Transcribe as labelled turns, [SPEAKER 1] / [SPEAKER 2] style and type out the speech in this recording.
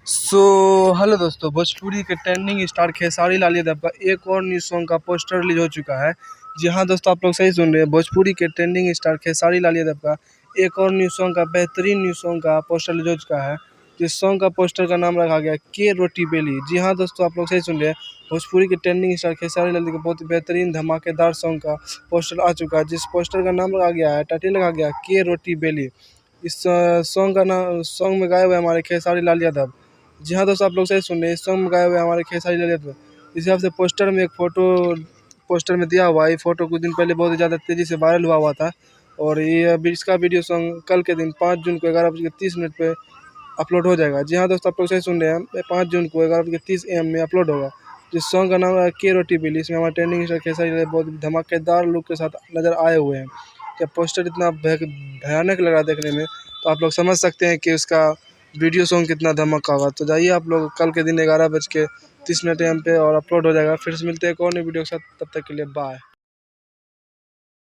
[SPEAKER 1] Hello दोस्तों, भोजपुरी के trending star Khesari Lal Yadav का एक और न्यू सॉन्ग का पोस्टर रिलीज हो चुका है। जी हाँ दोस्तों, आप लोग सही सुन रहे हैं। भोजपुरी के ट्रेंडिंग स्टार खेसारी लाल यादव का एक और न्यू सॉन्ग का बेहतरीन न्यू सॉन्ग का पोस्टर रिलीज हो चुका है। जिस सॉन्ग का पोस्टर का नाम रखा गया के रोटी बेली। जी हाँ दोस्तों, आप लोग सही सुन रहे हैं। भोजपुरी के ट्रेंडिंग स्टार खेसारी लाल का बहुत ही बेहतरीन धमाकेदार सॉन्ग का पोस्टर आ चुका है। जिस पोस्टर का नाम रखा गया है, टाइटल रखा गया के रोटी बेली। इस सॉन्ग का नाम सॉन्ग में गाए हुए हमारे खेसारी लाल यादव। जी हाँ दोस्तों, आप लोग सही सुन रहे हैं। इस सॉन्ग में गाए हुए हमारे खेसारी लाल यादव। इस हिसाब से पोस्टर में एक फ़ोटो पोस्टर में दिया हुआ है। ये फ़ोटो कुछ दिन पहले बहुत ही ज़्यादा तेज़ी से वायरल हुआ था। और ये अभी इसका वीडियो सॉन्ग कल के दिन 5 जून को 11:30 पे अपलोड हो जाएगा। जी हाँ दोस्तों, आप लोग सही सुन रहे हैं। 5 जून को 11:30 AM में अपलोड होगा। जिस सॉन्ग का नाम है के रोटी बिल्ली। इसमें हमारे ट्रेंडिंग स्टार खेसारी लाल बहुत धमाकेदार लुक के साथ नज़र आए हुए हैं। जब पोस्टर इतना भयानक लग रहा है देखने में, तो आप लोग समझ सकते हैं कि उसका वीडियो सॉन्ग कितना धमाका होगा। तो जाइए आप लोग कल के दिन 11:30 AM पे और अपलोड हो जाएगा। फिर से मिलते हैं एक और नई वीडियो के साथ। तब तक के लिए बाय।